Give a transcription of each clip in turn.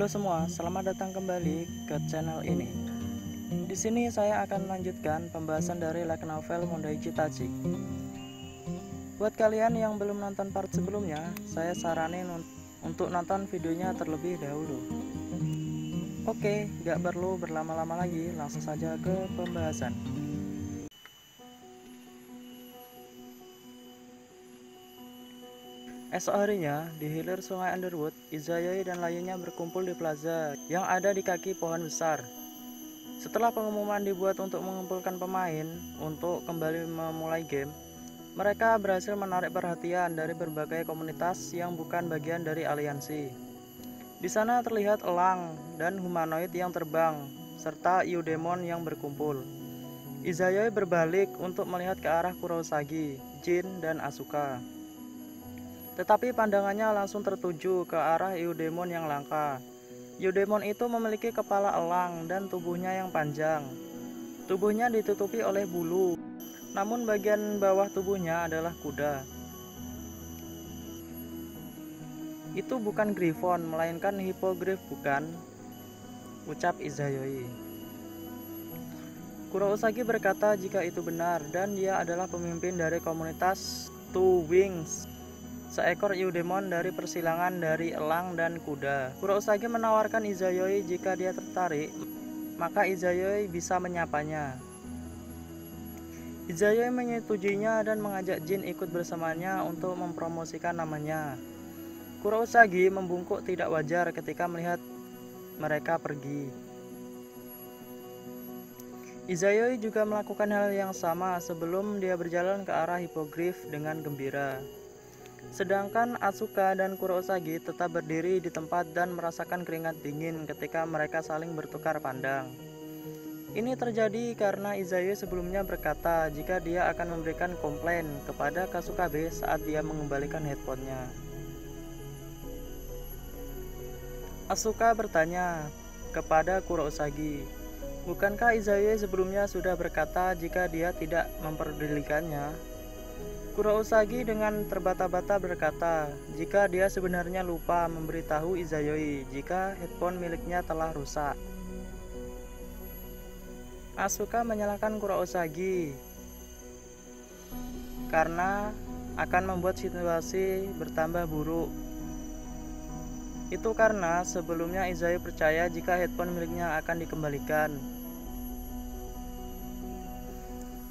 Halo semua, selamat datang kembali ke channel ini. Di sini saya akan melanjutkan pembahasan dari light novel Mondaichi Tachi. Buat kalian yang belum nonton part sebelumnya, saya saranin untuk nonton videonya terlebih dahulu. Oke, gak perlu berlama-lama lagi, langsung saja ke pembahasan. Esok harinya, di hilir sungai Underwood, Izayoi dan lainnya berkumpul di plaza yang ada di kaki pohon besar. Setelah pengumuman dibuat untuk mengumpulkan pemain untuk kembali memulai game, mereka berhasil menarik perhatian dari berbagai komunitas yang bukan bagian dari aliansi. Di sana terlihat elang dan humanoid yang terbang, serta Eudemon yang berkumpul. Izayoi berbalik untuk melihat ke arah Kurosagi, Jin, dan Asuka. Tetapi pandangannya langsung tertuju ke arah Eudemon yang langka. Eudemon itu memiliki kepala elang dan tubuhnya yang panjang. Tubuhnya ditutupi oleh bulu, namun bagian bawah tubuhnya adalah kuda. Itu bukan Griffon, melainkan Hippogriff bukan? Ucap Izayoi. Kurousagi berkata jika itu benar dan dia adalah pemimpin dari komunitas Two Wings, seekor Eudemon dari persilangan dari elang dan kuda. Kurousagi menawarkan Izayoi jika dia tertarik, maka Izayoi bisa menyapanya. Izayoi menyetujuinya dan mengajak Jin ikut bersamanya untuk mempromosikan namanya. Kurousagi membungkuk tidak wajar ketika melihat mereka pergi. Izayoi juga melakukan hal yang sama sebelum dia berjalan ke arah Hippogriff dengan gembira. Sedangkan Asuka dan Kurousagi tetap berdiri di tempat dan merasakan keringat dingin ketika mereka saling bertukar pandang. Ini terjadi karena Izayoi sebelumnya berkata jika dia akan memberikan komplain kepada Kasukabe saat dia mengembalikan headphone-nya. Asuka bertanya kepada Kurousagi, bukankah Izayoi sebelumnya sudah berkata jika dia tidak memperdulikannya? Kurousagi dengan terbata-bata berkata jika dia sebenarnya lupa memberitahu Izayoi jika headphone miliknya telah rusak. Asuka menyalahkan Kurousagi karena akan membuat situasi bertambah buruk. Itu karena sebelumnya Izayoi percaya jika headphone miliknya akan dikembalikan.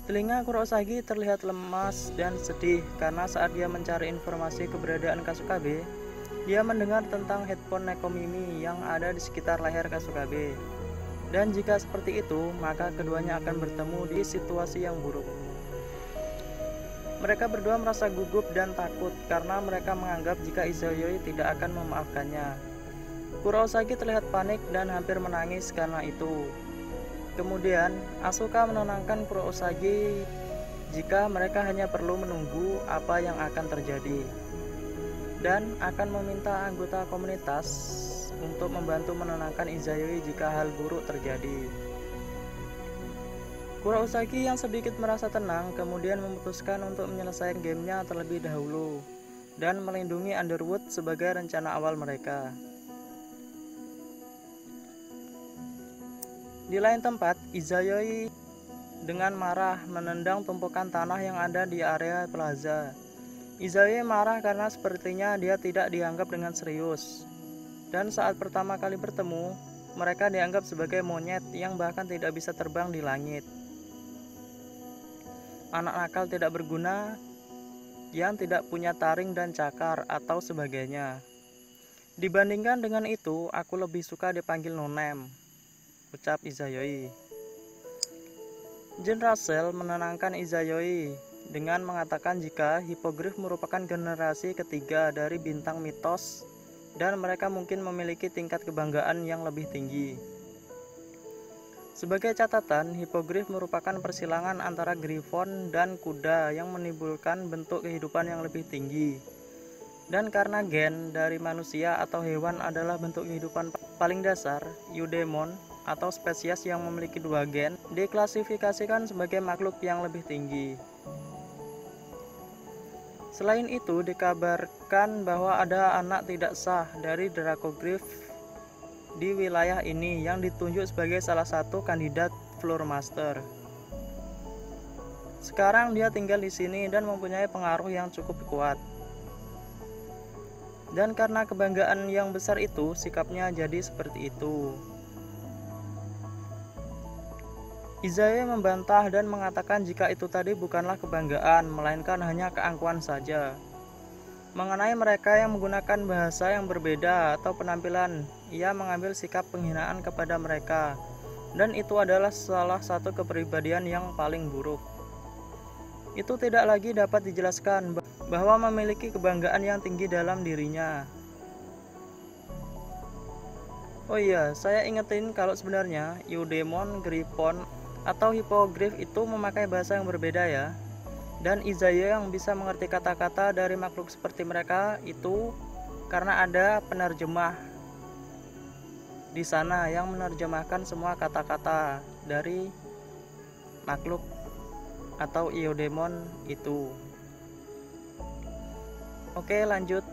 Telinga Kurousagi terlihat lemas dan sedih karena saat dia mencari informasi keberadaan Kasukabe, dia mendengar tentang headphone Nekomimi yang ada di sekitar leher Kasukabe. Dan jika seperti itu, maka keduanya akan bertemu di situasi yang buruk. Mereka berdua merasa gugup dan takut karena mereka menganggap jika Izayoi tidak akan memaafkannya. Kurousagi terlihat panik dan hampir menangis karena itu. Kemudian, Asuka menenangkan Kurousagi jika mereka hanya perlu menunggu apa yang akan terjadi dan akan meminta anggota komunitas untuk membantu menenangkan Izayoi jika hal buruk terjadi. Kurousagi yang sedikit merasa tenang kemudian memutuskan untuk menyelesaikan gamenya terlebih dahulu dan melindungi Underwood sebagai rencana awal mereka. Di lain tempat, Izayoi dengan marah menendang tumpukan tanah yang ada di area plaza. Izayoi marah karena sepertinya dia tidak dianggap dengan serius. Dan saat pertama kali bertemu, mereka dianggap sebagai monyet yang bahkan tidak bisa terbang di langit. Anak nakal tidak berguna, yang tidak punya taring dan cakar atau sebagainya. Dibandingkan dengan itu, aku lebih suka dipanggil nonem, ucap Izayoi. Jin Russell menenangkan Izayoi dengan mengatakan jika Hippogriff merupakan generasi ketiga dari bintang mitos dan mereka mungkin memiliki tingkat kebanggaan yang lebih tinggi. Sebagai catatan, Hippogriff merupakan persilangan antara Griffon dan kuda yang menimbulkan bentuk kehidupan yang lebih tinggi. Dan karena gen dari manusia atau hewan adalah bentuk kehidupan paling dasar, Eudemon atau spesies yang memiliki dua gen diklasifikasikan sebagai makhluk yang lebih tinggi. Selain itu, dikabarkan bahwa ada anak tidak sah dari Dracogryph di wilayah ini yang ditunjuk sebagai salah satu kandidat Floor Master. Sekarang dia tinggal di sini dan mempunyai pengaruh yang cukup kuat. Dan karena kebanggaan yang besar itu, sikapnya jadi seperti itu. Izaya membantah dan mengatakan jika itu tadi bukanlah kebanggaan, melainkan hanya keangkuhan saja. Mengenai mereka yang menggunakan bahasa yang berbeda atau penampilan, ia mengambil sikap penghinaan kepada mereka, dan itu adalah salah satu kepribadian yang paling buruk. Itu tidak lagi dapat dijelaskan bahwa memiliki kebanggaan yang tinggi dalam dirinya. Oh iya, saya ingetin kalau sebenarnya Eudemon, Griffon, atau Hippogriff itu memakai bahasa yang berbeda ya. Dan Izaya yang bisa mengerti kata-kata dari makhluk seperti mereka itu karena ada penerjemah di sana yang menerjemahkan semua kata-kata dari makhluk atau Eudemon itu. Oke, lanjut.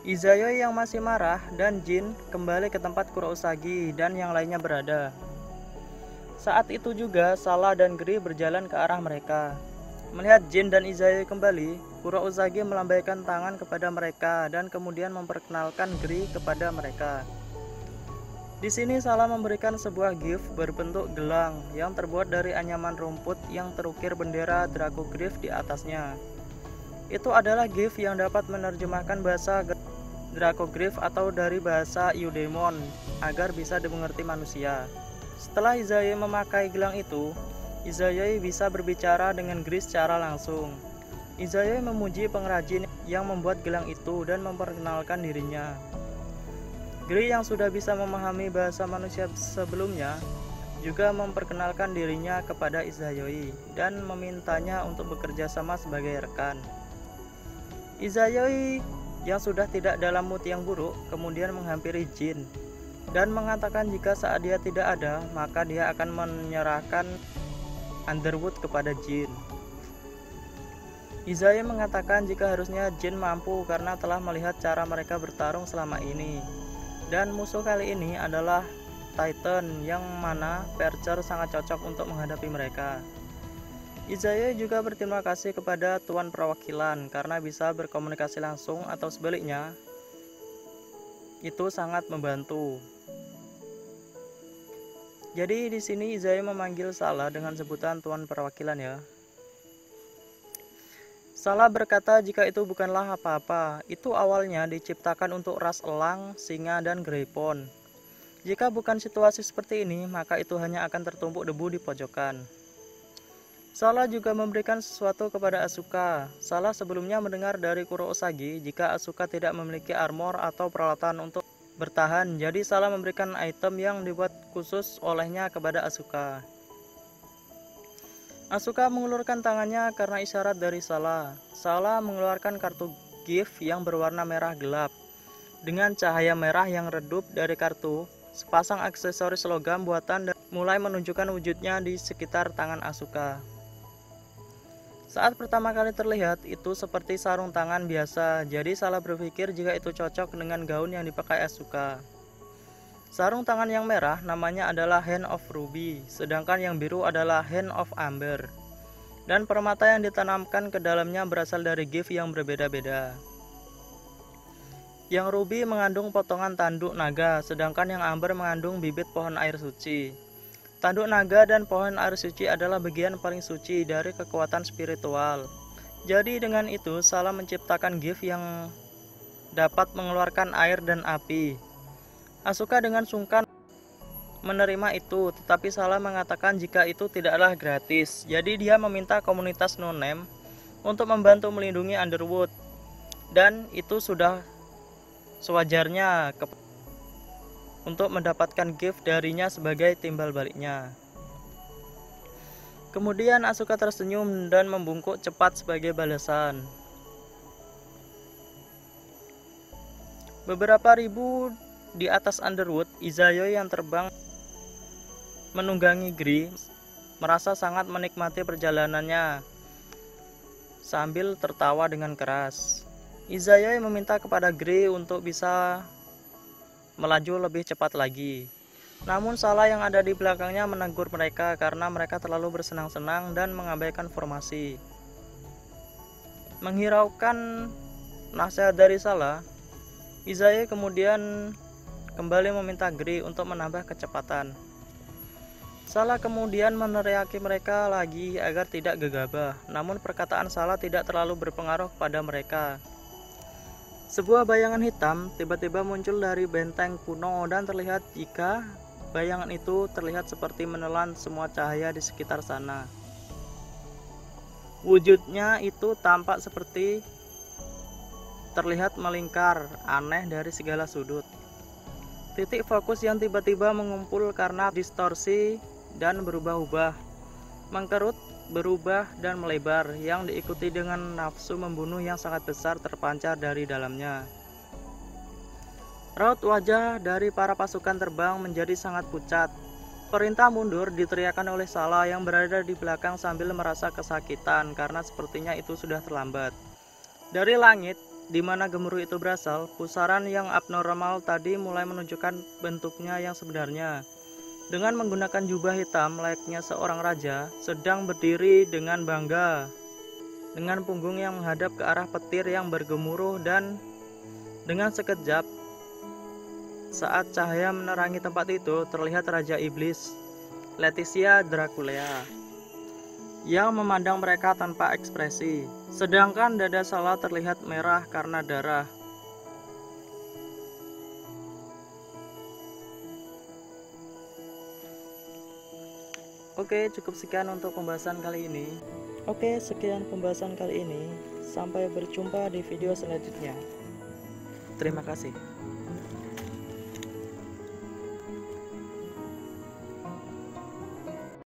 Izaya yang masih marah dan Jin kembali ke tempat Kurousagi dan yang lainnya berada. Saat itu juga Sala dan Gri berjalan ke arah mereka. Melihat Jin dan Izaya kembali, Kurousagi melambaikan tangan kepada mereka dan kemudian memperkenalkan Gri kepada mereka. Di sini Sala memberikan sebuah gift berbentuk gelang yang terbuat dari anyaman rumput yang terukir bendera Dracogryph di atasnya. Itu adalah gift yang dapat menerjemahkan bahasa Dracogryph atau dari bahasa Eudemon agar bisa dimengerti manusia. Setelah Izaya memakai gelang itu, Izaya bisa berbicara dengan Gri secara langsung. Izaya memuji pengrajin yang membuat gelang itu dan memperkenalkan dirinya. Gri yang sudah bisa memahami bahasa manusia sebelumnya juga memperkenalkan dirinya kepada Izayoi dan memintanya untuk bekerja sama sebagai rekan. Izayoi yang sudah tidak dalam mood yang buruk kemudian menghampiri Jin dan mengatakan jika saat dia tidak ada, maka dia akan menyerahkan Underwood kepada Jin. Izaya mengatakan jika harusnya Jin mampu karena telah melihat cara mereka bertarung selama ini. Dan musuh kali ini adalah Titan yang mana Percher sangat cocok untuk menghadapi mereka. Izaya juga berterima kasih kepada Tuan Perwakilan karena bisa berkomunikasi langsung atau sebaliknya. Itu sangat membantu. Jadi di sini Izaya memanggil Sala dengan sebutan Tuan Perwakilan ya. Sala berkata jika itu bukanlah apa-apa, itu awalnya diciptakan untuk ras elang, singa, dan Griffon. Jika bukan situasi seperti ini, maka itu hanya akan tertumpuk debu di pojokan. Sala juga memberikan sesuatu kepada Asuka. Sala sebelumnya mendengar dari Kurousagi jika Asuka tidak memiliki armor atau peralatan untuk bertahan, jadi Sala memberikan item yang dibuat khusus olehnya kepada Asuka. Asuka mengulurkan tangannya karena isyarat dari Sala. Sala mengeluarkan kartu gift yang berwarna merah gelap. Dengan cahaya merah yang redup dari kartu, sepasang aksesoris logam buatan mulai menunjukkan wujudnya di sekitar tangan Asuka. Saat pertama kali terlihat, itu seperti sarung tangan biasa, jadi Sala berpikir jika itu cocok dengan gaun yang dipakai Asuka. Sarung tangan yang merah namanya adalah Hand of Ruby, sedangkan yang biru adalah Hand of Amber. Dan permata yang ditanamkan ke dalamnya berasal dari gift yang berbeda-beda. Yang Ruby mengandung potongan tanduk naga, sedangkan yang Amber mengandung bibit pohon air suci. Tanduk naga dan pohon air suci adalah bagian paling suci dari kekuatan spiritual. Jadi dengan itu Sala menciptakan gift yang dapat mengeluarkan air dan api. Asuka dengan sungkan menerima itu, tetapi Sala mengatakan jika itu tidaklah gratis. Jadi dia meminta komunitas no-name untuk membantu melindungi Underwood. Dan itu sudah sewajarnya untuk mendapatkan gift darinya sebagai timbal baliknya. Kemudian Asuka tersenyum dan membungkuk cepat sebagai balasan. Beberapa ribu di atas Underwood, Izaya yang terbang menunggangi Gri merasa sangat menikmati perjalanannya sambil tertawa dengan keras. Izaya meminta kepada Gri untuk bisa melaju lebih cepat lagi. Namun Salah yang ada di belakangnya menegur mereka karena mereka terlalu bersenang-senang dan mengabaikan formasi. Menghiraukan nasihat dari Salah, Izaya kemudian kembali meminta Gri untuk menambah kecepatan. Salah kemudian meneriaki mereka lagi agar tidak gegabah, namun perkataan Salah tidak terlalu berpengaruh pada mereka. Sebuah bayangan hitam tiba-tiba muncul dari benteng kuno dan terlihat jika bayangan itu terlihat seperti menelan semua cahaya di sekitar sana. Wujudnya itu tampak seperti terlihat melingkar, aneh dari segala sudut. Titik fokus yang tiba-tiba mengumpul karena distorsi dan berubah-ubah, mengkerut, berubah, dan melebar, yang diikuti dengan nafsu membunuh yang sangat besar terpancar dari dalamnya. Raut wajah dari para pasukan terbang menjadi sangat pucat. Perintah mundur diteriakkan oleh Salah yang berada di belakang sambil merasa kesakitan karena sepertinya itu sudah terlambat. Dari langit, di mana gemuruh itu berasal, pusaran yang abnormal tadi mulai menunjukkan bentuknya yang sebenarnya. Dengan menggunakan jubah hitam layaknya seorang raja, sedang berdiri dengan bangga, dengan punggung yang menghadap ke arah petir yang bergemuruh, dan dengan sekejap saat cahaya menerangi tempat itu, terlihat Raja Iblis, Leticia Draculea, yang memandang mereka tanpa ekspresi, sedangkan dada Salah terlihat merah karena darah. Oke, cukup sekian untuk pembahasan kali ini. Oke, sekian pembahasan kali ini. Sampai berjumpa di video selanjutnya. Terima kasih.